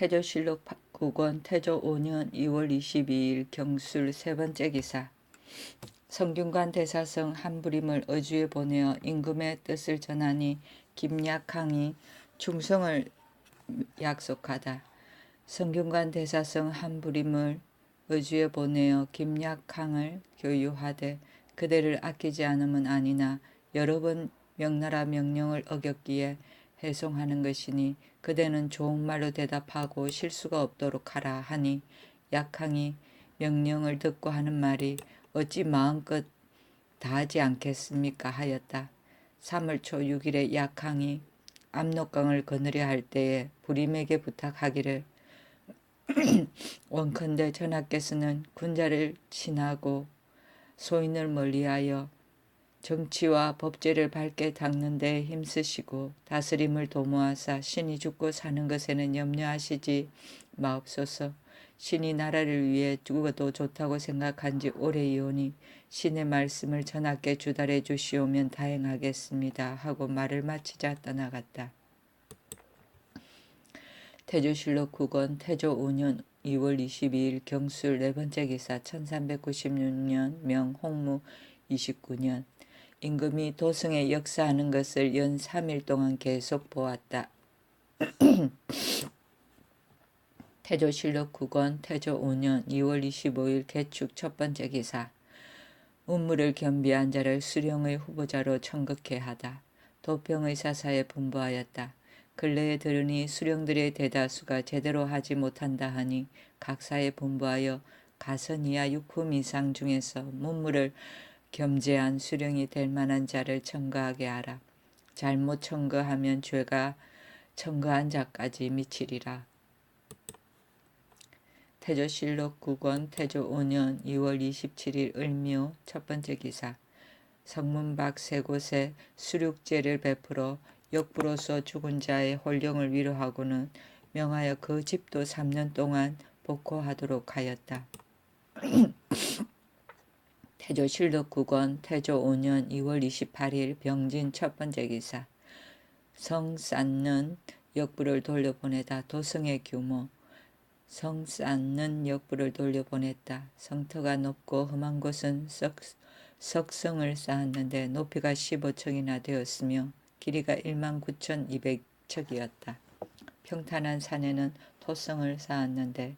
태조실록 9권 태조 5년 2월 22일 경술 세 번째 기사. 성균관 대사성 한부림을 어주에 보내어 임금의 뜻을 전하니 김약항이 충성을 약속하다. 성균관 대사성 한부림을 어주에 보내어 김약항을 교유하되 그대를 아끼지 않음은 아니나 여러 번 명나라 명령을 어겼기에 해송하는 것이니 그대는 좋은 말로 대답하고 실수가 없도록 하라 하니 약항이 명령을 듣고 하는 말이 어찌 마음껏 다하지 않겠습니까 하였다. 3월 초 6일에 약항이 압록강을 거느려 할 때에 부림에게 부탁하기를 원컨대 전하께서는 군자를 친하고 소인을 멀리하여 정치와 법제를 밝게 닦는 데 힘쓰시고 다스림을 도모하사 신이 죽고 사는 것에는 염려하시지 마옵소서. 신이 나라를 위해 죽어도 좋다고 생각한 지 오래이오니 신의 말씀을 전하께 주달해 주시오면 다행하겠습니다 하고 말을 마치자 떠나갔다. 태조실록 9권 태조 5년 2월 22일 경술 네 번째 기사 1396년 명 홍무 29년 임금이 도성에 역사하는 것을 연 3일 동안 계속 보았다. 태조실록 9권 태조 5년 2월 25일 개축 첫 번째 기사. 운무를 겸비한 자를 수령의 후보자로 청극해 하다. 도평의사사에 분부하였다. 근래에 들으니 수령들의 대다수가 제대로 하지 못한다 하니 각사에 분부하여 가선 이하 6품 이상 중에서 문무를 겸재한 수령이 될 만한 자를 청거하게 하라. 잘못 청거하면 죄가 청거한 자까지 미치리라. 태조실록 9권 태조 5년 2월 27일 을묘 첫 번째 기사. 성문 밖 세 곳에 수륙제를 베풀어 역부로서 죽은 자의 홀령을 위로하고는 명하여 그 집도 3년 동안 복호하도록 하였다. 태조실록 9권 태조 5년 2월 28일 병진 첫 번째 기사. 성 쌓는 역부를 돌려보내다. 도성의 규모. 성 쌓는 역부를 돌려보냈다. 성터가 높고 험한 곳은 석성을 쌓았는데 높이가 15척이나 되었으며 길이가 19,200척이었다. 평탄한 산에는 토성을 쌓았는데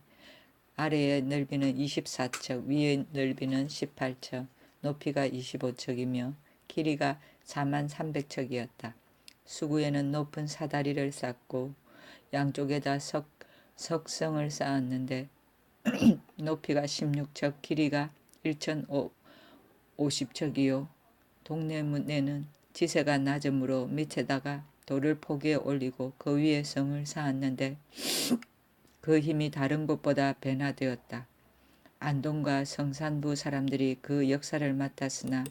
아래의 넓이는 24척, 위의 넓이는 18척, 높이가 25척이며 길이가 43,300척이었다. 수구에는 높은 사다리를 쌓고 양쪽에다 석성을 쌓았는데 높이가 16척, 길이가 1,050척이요. 동네문에는 지세가 낮으므로 밑에다가 돌을 포기에 올리고 그 위에 성을 쌓았는데 그 힘이 다른 곳보다 변화되었다. 안동과 성산부 사람들이 그 역사를 맡았으나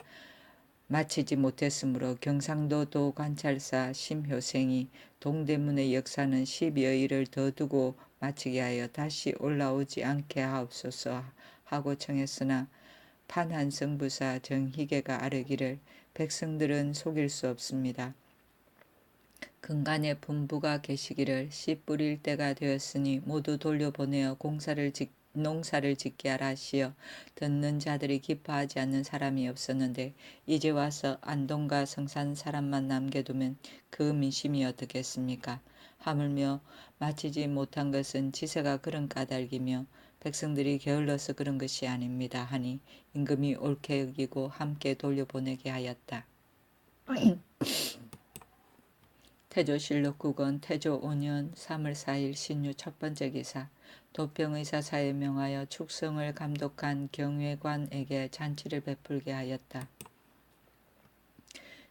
마치지 못했으므로 경상도 도관찰사 심효생이 동대문의 역사는 10여일을 더 두고 마치게 하여 다시 올라오지 않게 하옵소서 하고 청했으나 판한성부사 정희계가 아뢰기를 백성들은 속일 수 없습니다. 근간에 분부가 계시기를 씨 뿌릴 때가 되었으니 모두 돌려보내어 농사를 짓게 하라 하시어 듣는 자들이 기뻐하지 않는 사람이 없었는데 이제 와서 안동과 성산 사람만 남겨두면 그 민심이 어떻겠습니까? 하물며 마치지 못한 것은 지세가 그런 까닭이며 백성들이 게을러서 그런 것이 아닙니다 하니 임금이 옳게 여기고 함께 돌려보내게 하였다. 태조실록 9권 태조 5년 3월 4일 신유 첫 번째 기사. 도평의사사에 명하여 축성을 감독한 경외관에게 잔치를 베풀게 하였다.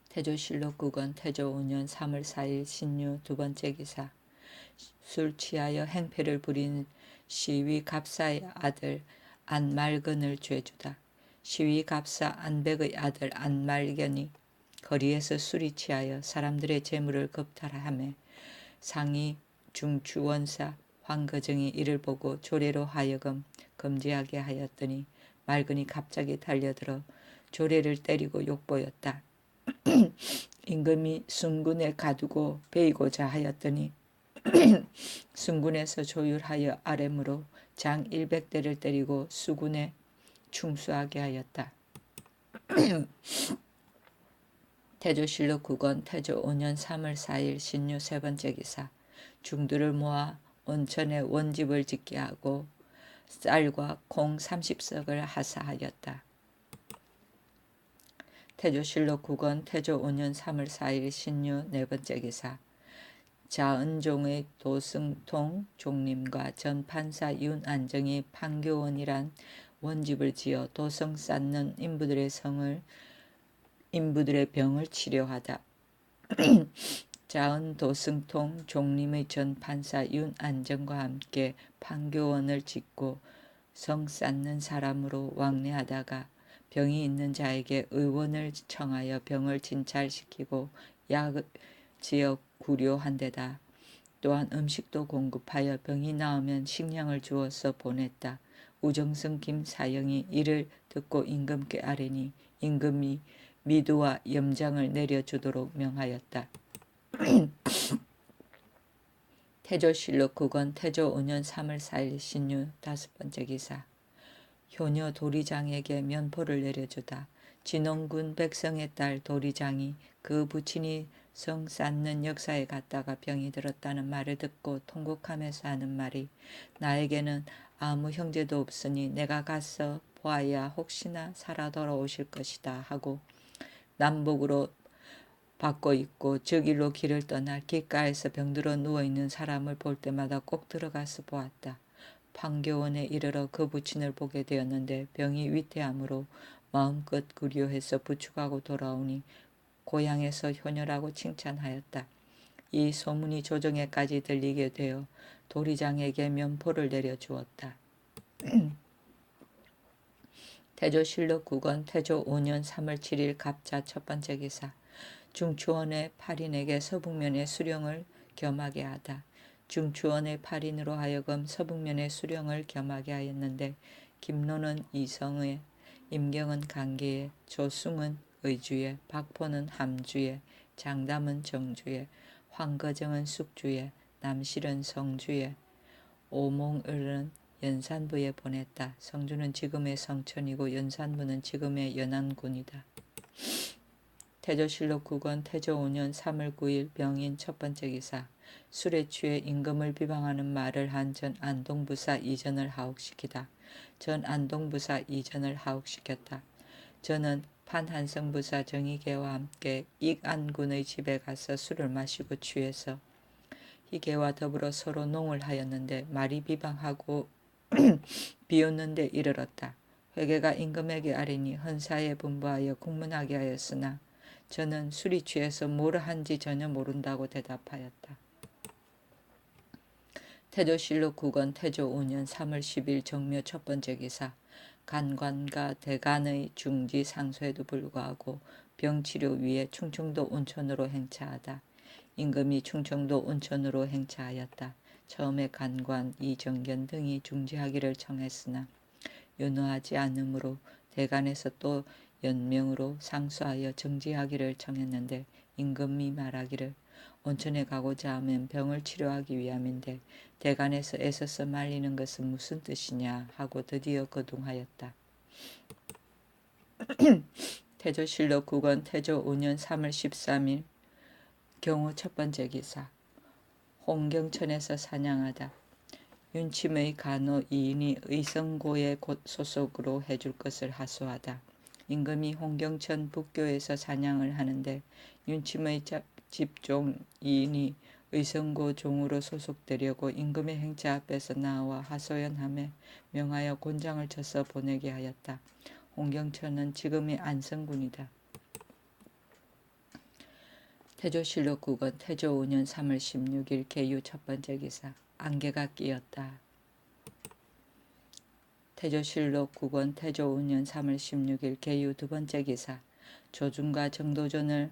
태조실록 9권 태조 5년 3월 4일 신유 두 번째 기사. 술 취하여 행패를 부린 시위 갑사의 아들 안말근을 죄주다. 시위 갑사 안백의 아들 안말견이 거리에서 술이 취하여 사람들의 재물을 겁탈하며 상이 중추원사 황거정이 이를 보고 조례로 하여금 금지하게 하였더니 말근이 갑자기 달려들어 조례를 때리고 욕보였다. 임금이 순군에 가두고 베이고자 하였더니 순군에서 조율하여 아뢰므로 장 100대를 때리고 수군에 충수하게 하였다. 태조실록 9권 태조 5년 3월 4일 신유 세 번째 기사. 중들을 모아 온천에 원집을 짓게 하고 쌀과 콩 30석을 하사하였다. 태조실록 9권 태조 5년 3월 4일 신유 네 번째 기사. 자은종의 도승통 종림과 전 판사 윤안정이 판교원이란 원집을 지어 도성 쌓는 인부들의 병을 치료하다. 자은 도승통 종림의 전 판사 윤안정과 함께 판교원을 짓고 성 쌓는 사람으로 왕래하다가 병이 있는 자에게 의원을 청하여 병을 진찰시키고 약 지어 구료한 데다. 또한 음식도 공급하여 병이 나으면 식량을 주어서 보냈다. 우정성 김사영이 이를 듣고 임금께 아뢰니 임금이 미두와 염장을 내려주도록 명하였다. 태조실록 9권 태조 5년 3월 4일 신유 다섯 번째 기사. 효녀 도리장에게 면포를 내려주다. 진홍군 백성의 딸 도리장이 그 부친이 성 쌓는 역사에 갔다가 병이 들었다는 말을 듣고 통곡하면서 하는 말이 나에게는 아무 형제도 없으니 내가 가서 보아야 혹시나 살아 돌아오실 것이다 하고 남북으로 바꿔 입고 저 길로 길을 떠나 길가에서 병들어 누워있는 사람을 볼 때마다 꼭 들어가서 보았다. 판교원에 이르러 그 부친을 보게 되었는데 병이 위태함으로 마음껏 그리워해서 부축하고 돌아오니 고향에서 효녀라고 칭찬하였다. 이 소문이 조정에까지 들리게 되어 도리장에게 면포를 내려주었다. 태조실록 9권 태조 5년 3월 7일 갑자 첫 번째 기사. 중추원의 팔인에게 서북면의 수령을 겸하게 하다. 중추원의 팔인으로 하여금 서북면의 수령을 겸하게 하였는데 김로는 이성에, 임경은 강계에, 조승은 의주에, 박포는 함주에, 장담은 정주에, 황거정은 숙주에, 남실은 성주에, 오몽을은 연산부에 보냈다. 성주는 지금의 성천이고 연산부는 지금의 연안군이다. 태조실록 9권 태조 5년 3월 9일 병인 첫 번째 기사. 술에 취해 임금을 비방하는 말을 한 전 안동부사 이전을 하옥시키다. 전 안동부사 이전을 하옥시켰다. 저는 판한성부사 정희계와 함께 익안군의 집에 가서 술을 마시고 취해서 희계와 더불어 서로 농을 하였는데 말이 비방하고 비웃는데 이르렀다. 회계가 임금에게 아뢰니 헌사에 분부하여 국문하게 하였으나 저는 술이 취해서 뭐를 한지 전혀 모른다고 대답하였다. 태조실록 9권 태조 5년 3월 10일 정묘 첫 번째 기사. 간관과 대간의 중지 상소에도 불구하고 병치료 위에 충청도 온천으로 행차하다. 임금이 충청도 온천으로 행차하였다. 처음에 간관, 이정견 등이 중지하기를 청했으나 윤호하지 않으므로 대간에서 또 연명으로 상소하여 정지하기를 청했는데 임금이 말하기를 온천에 가고자 하면 병을 치료하기 위함인데 대간에서 애써서 말리는 것은 무슨 뜻이냐 하고 드디어 거둥하였다. 태조실록 9권 태조 5년 3월 13일 경우 첫 번째 기사. 홍경천에서 사냥하다. 윤침의 간호 이인이 의성고의 소속으로 해줄 것을 하소하다. 임금이 홍경천 북교에서 사냥을 하는데 윤침의 집종 이인이 의성고 종으로 소속되려고 임금의 행차 앞에서 나와 하소연하며 명하여 곤장을 쳐서 보내게 하였다. 홍경천은 지금의 안성군이다. 태조실록 9권 태조 5년 3월 16일 계유 첫 번째 기사. 안개가 끼었다. 태조실록 9권 태조 5년 3월 16일 계유 두 번째 기사. 조준과 정도전을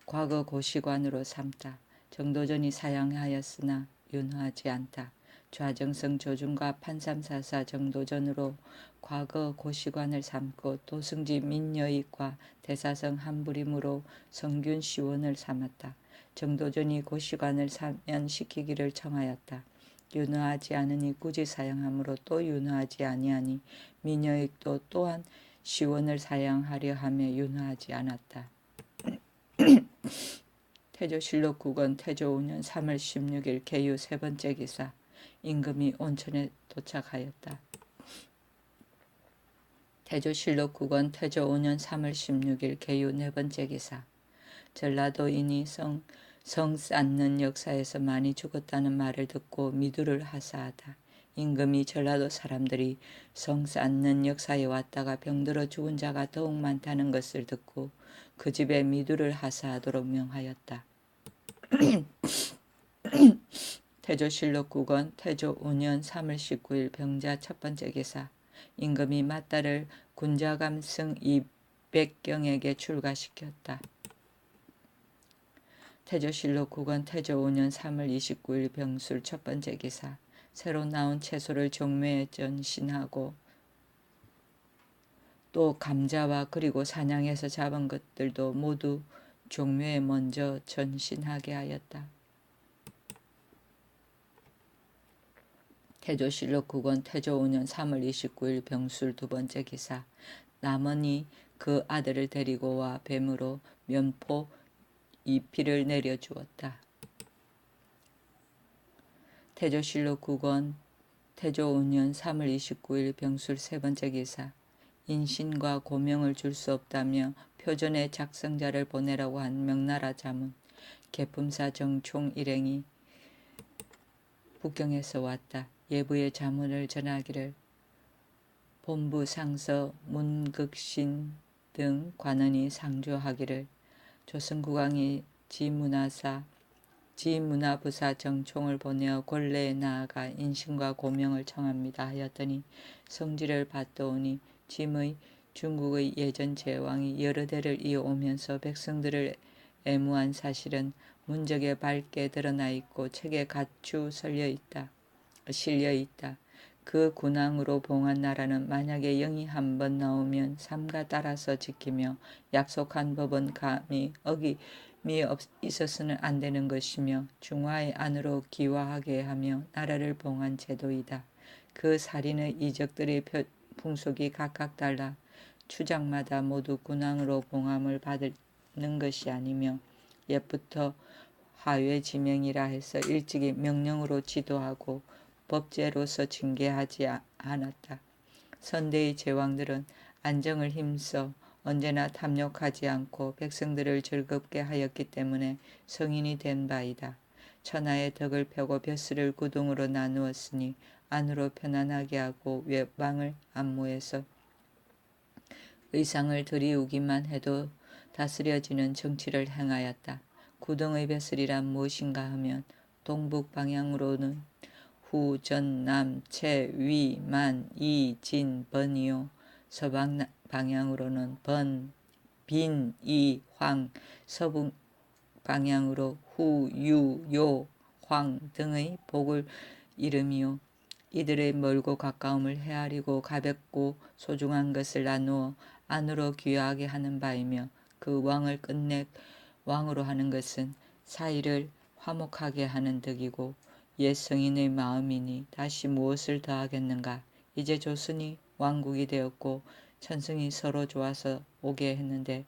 과거 고시관으로 삼다. 정도전이 사양하였으나 윤허하지 않다. 좌정성 조준과 판삼사사 정도전으로 과거 고시관을 삼고 도승지 민여익과 대사성 한부림으로 성균 시원을 삼았다. 정도전이 고시관을 사면시키기를 청하였다. 윤허하지 않으니 굳이 사양하므로 또 윤허하지 아니하니 민여익도 또한 시원을 사양하려 하며 윤허하지 않았다. 태조실록 9권 태조 5년 3월 16일 개유 세 번째 기사. 임금이 온천에 도착하였다. 태조실록 9권 태조 5년 3월 16일 개유 네 번째 기사. 전라도인이 성 쌓는 역사에서 많이 죽었다는 말을 듣고 미두를 하사하다. 임금이 전라도 사람들이 성 쌓는 역사에 왔다가 병들어 죽은 자가 더욱 많다는 것을 듣고 그 집에 미두를 하사하도록 명하였다. 태조실록 9권 태조 5년 3월 19일 병자 첫 번째 기사. 임금이 맏딸을 군자감승 200경에게 출가시켰다. 태조실록 9권 태조 5년 3월 29일 병술 첫 번째 기사. 새로 나온 채소를 종묘에 전신하고 또 감자와 그리고 사냥해서 잡은 것들도 모두 종묘에 먼저 전신하게 하였다. 태조실록 9권 태조 5년 3월 29일 병술 두 번째 기사. 남원이 그 아들을 데리고 와 뱀으로 면포 2피를 내려주었다. 태조실록 9권 태조 5년 3월 29일 병술 세 번째 기사. 인신과 고명을 줄 수 없다며 표전에 작성자를 보내라고 한 명나라 자문 계품사 정총 일행이 북경에서 왔다. 예부의 자문을 전하기를 본부 상서 문극신 등 관원이 상조하기를 조선국왕이 지문화부사 정총을 보내어 궐레에 나아가 인신과 고명을 청합니다 하였더니 성지를 받도오니 짐의 중국의 예전 제왕이 여러 대를 이어오면서 백성들을 애무한 사실은 문적에 밝게 드러나 있고 책에 갖추 실려 있다. 그 군왕으로 봉한 나라는 만약에 영이 한 번 나오면 삼가 따라서 지키며 약속한 법은 감히 어김이 있어서는 안 되는 것이며 중화의 안으로 기화하게 하며 나라를 봉한 제도이다. 그 살인의 이적들의 풍속이 각각 달라 추장마다 모두 군왕으로 봉함을 받는 것이 아니며 옛부터 하회지명이라 해서 일찍이 명령으로 지도하고 법제로서 징계하지 않았다. 선대의 제왕들은 안정을 힘써 언제나 탐욕하지 않고 백성들을 즐겁게 하였기 때문에 성인이 된 바이다. 천하의 덕을 펴고 벼슬을 구동으로 나누었으니 안으로 편안하게 하고 외방을 안무해서 의상을 들이우기만 해도 다스려지는 정치를 행하였다. 구동의 벼슬이란 무엇인가 하면 동북 방향으로는 후, 전, 남, 채, 위, 만, 이, 진, 번이요. 서방 방향으로는 번, 빈, 이, 황, 서북 방향으로 후, 유, 요, 황 등의 복을 이름이요. 이들의 멀고 가까움을 헤아리고 가볍고 소중한 것을 나누어 안으로 귀하게 하는 바이며 그 왕을 끝내 왕으로 하는 것은 사이를 화목하게 하는 덕이고 옛 성인의 마음이니 다시 무엇을 더하겠는가. 이제 조선이 왕국이 되었고 천성이 서로 좋아서 오게 했는데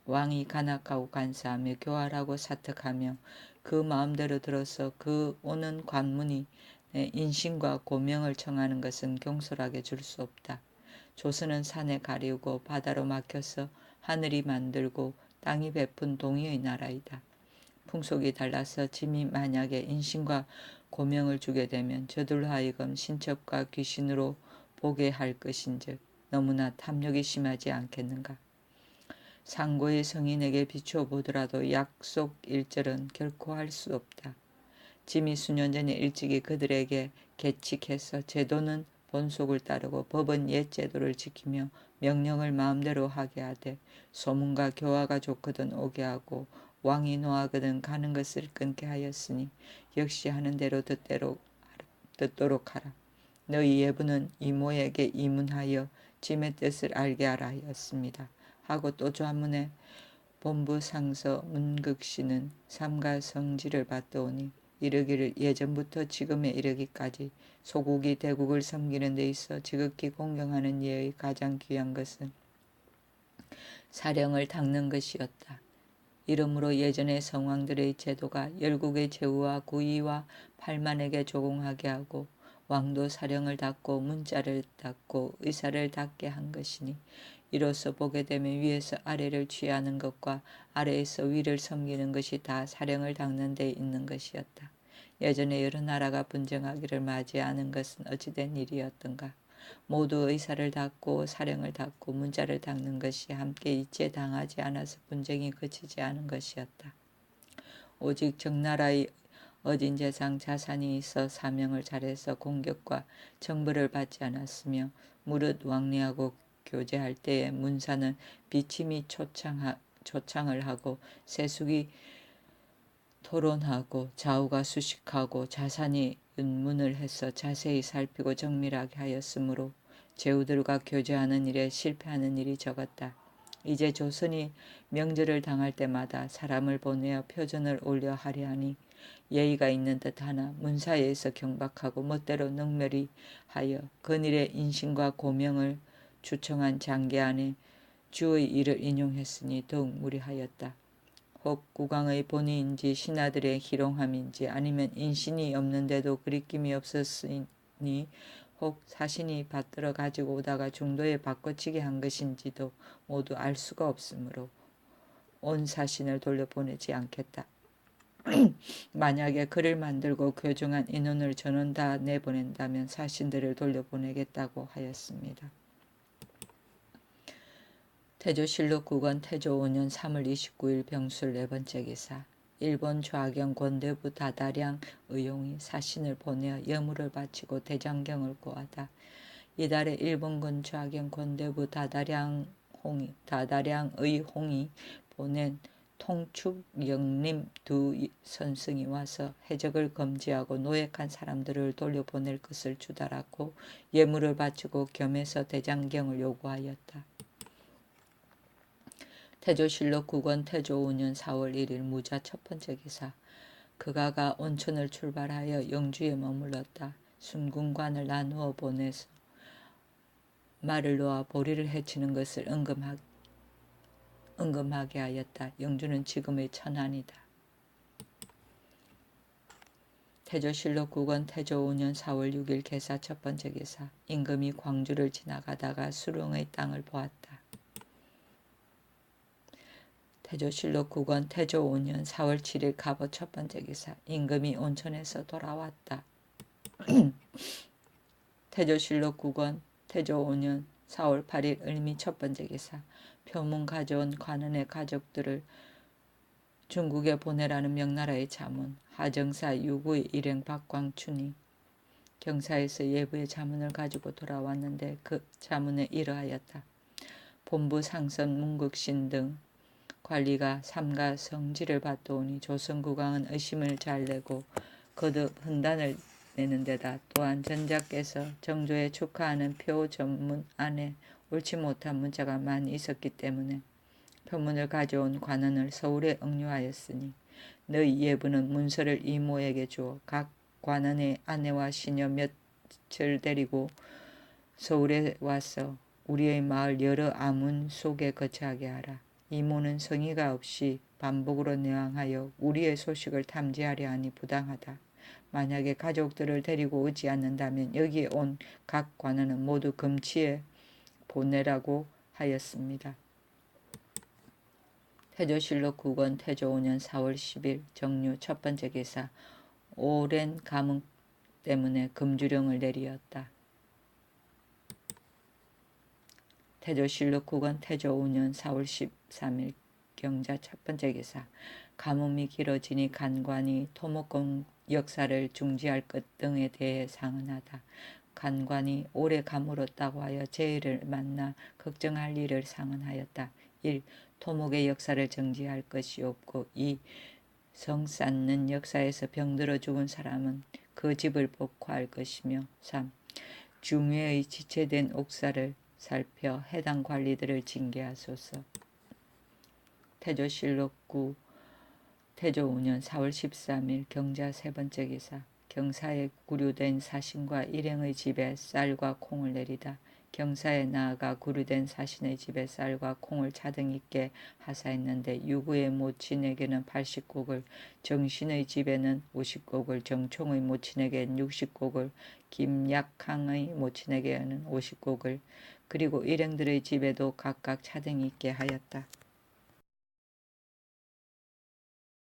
왕이 간악하고 간사하며 교활하고 사특하며 그 마음대로 들어서 그 오는 관문이 내 인신과 고명을 청하는 것은 경솔하게 줄 수 없다. 조선은 산에 가리우고 바다로 막혀서 하늘이 만들고 땅이 베푼 동의의 나라이다. 풍속이 달라서 짐이 만약에 인신과 고명을 주게 되면 저들로 하여금 신첩과 귀신으로 보게 할 것인즉 너무나 탐욕이 심하지 않겠는가. 상고의 성인에게 비추어 보더라도 약속 일절은 결코 할 수 없다. 짐이 수년 전에 일찍이 그들에게 계칙해서 제도는 본속을 따르고 법은 옛 제도를 지키며 명령을 마음대로 하게 하되 소문과 교화가 좋거든 오게 하고 왕이 노하거든 가는 것을 끊게 하였으니 역시 하는 대로 듣도록 하라. 너희 예부는 이모에게 이문하여 짐의 뜻을 알게 하라 하였습니다. 하고 또 좌문에 본부 상서 문극씨는 삼가 성지를 받더오니 이르기를 예전부터 지금에 이르기까지 소국이 대국을 섬기는 데 있어 지극히 공경하는 예의 가장 귀한 것은 사령을 닦는 것이었다. 이러므로 예전의 성왕들의 제도가 열국의 제후와 구이와 팔만에게 조공하게 하고 왕도 사령을 닦고 문자를 닦고 의사를 닦게 한 것이니 이로써 보게 되면 위에서 아래를 취하는 것과 아래에서 위를 섬기는 것이 다 사령을 닦는 데 있는 것이었다. 예전에 여러 나라가 분쟁하기를 맞이하는 것은 어찌된 일이었던가. 모두 의사를 닦고 사령을 닦고 문자를 닦는 것이 함께 일체 당하지 않아서 분쟁이 그치지 않은 것이었다. 오직 적나라의 얻은 재상 자산이 있어 사명을 잘해서 공격과 정벌을 받지 않았으며 무릇 왕래하고 교제할 때에 문사는 비침이 초창을 하고 세숙이 토론하고 좌우가 수식하고 자산이 윤문을 해서 자세히 살피고 정밀하게 하였으므로 제후들과 교제하는 일에 실패하는 일이 적었다. 이제 조선이 명절을 당할 때마다 사람을 보내어 표전을 올려 하려 하니 예의가 있는 듯하나 문사에서 경박하고 멋대로 능멸히 하여 근일의 인신과 고명을 주청한 장계 안에 주의 일을 인용했으니 더욱 무리하였다. 혹 국왕의 본의인지 신하들의 희롱함인지 아니면 인신이 없는데도 그리낌이 없었으니 혹 사신이 받들어 가지고 오다가 중도에 바꿔치게 한 것인지도 모두 알 수가 없으므로 온 사신을 돌려보내지 않겠다. 만약에 글을 만들고 교정한 인원을 전원 다 내보낸다면 사신들을 돌려보내겠다고 하였습니다. 태조실록 국원 태조 5년 3월 29일 병술 4번째 기사. 일본 좌경 권대부 다다량 의용이 사신을 보내어 여물을 바치고 대장경을 고하다. 이달에 일본군 좌경 권대부 다다량의 홍이 보낸 통축영림 두 선승이 와서 해적을 금지하고 노획한 사람들을 돌려보낼 것을 주달았고 예물을 바치고 겸해서 대장경을 요구하였다. 태조실록 국원 태조 5년 4월 1일 무자 첫 번째 기사. 그가가 온천을 출발하여 영주에 머물렀다. 순군관을 나누어 보내서 말을 놓아 보리를 해치는 것을 은금하게 하였다. 영주는 지금의 천안이다. 태조실록 국원 태조 5년 4월 6일 개사 첫 번째 기사. 임금이 광주를 지나가다가 수릉의 땅을 보았다. 태조실록 국원 태조 5년 4월 7일 갑오 첫 번째 기사. 임금이 온천에서 돌아왔다. 태조실록 국원 태조 5년 4월 8일 을미 첫 번째 기사. 표문 가져온 관원의 가족들을 중국에 보내라는 명나라의 자문. 하정사 유구의 일행 박광춘이 경사에서 예부의 자문을 가지고 돌아왔는데 그 자문에 이러하였다. 본부 상선 문극신 등 관리가 삼가 성지를 받더오니 조선국왕은 의심을 잘 내고 거듭 흔단을 내는 데다 또한 전자께서 정조에 축하하는 표 전문 안에 옳지 못한 문자가 많이 있었기 때문에 표문을 가져온 관원을 서울에 억류하였으니 너희 예부는 문서를 이모에게 주어 각 관원의 아내와 시녀 몇을 데리고 서울에 와서 우리의 마을 여러 아문 속에 거처하게 하라. 이모는 성의가 없이 반복으로 내왕하여 우리의 소식을 탐지하려 하니 부당하다. 만약에 가족들을 데리고 오지 않는다면 여기에 온 각 관원은 모두 금치에 보내라고 하였습니다. 태조실록 국원 태조 5년 4월 10일 정류 첫 번째 기사. 오랜 가뭄 때문에 금주령을 내리었다. 태조실록 국원 태조 5년 4월 13일 경자 첫 번째 기사. 가뭄이 길어지니 간관이 토목공 역사를 중지할 것 등에 대해 상언하다. 간관이 오래 가물었다고 하여 제의를 만나 걱정할 일을 상언하였다. 1. 토목의 역사를 정지할 것이 없고 2. 성 쌓는 역사에서 병들어 죽은 사람은 그 집을 복화할 것이며 3. 중회의 지체된 옥사를 살펴 해당 관리들을 징계하소서. 태조실록 9 태조 5년 4월 13일 경자 세 번째 기사. 경사에 구류된 사신과 일행의 집에 쌀과 콩을 내리다. 경사에 나아가 구류된 사신의 집에 쌀과 콩을 차등 있게 하사했는데 유구의 모친에게는 80곡을, 정신의 집에는 50곡을, 정총의 모친에게는 60곡을, 김약항의 모친에게는 50곡을, 그리고 일행들의 집에도 각각 차등 있게 하였다.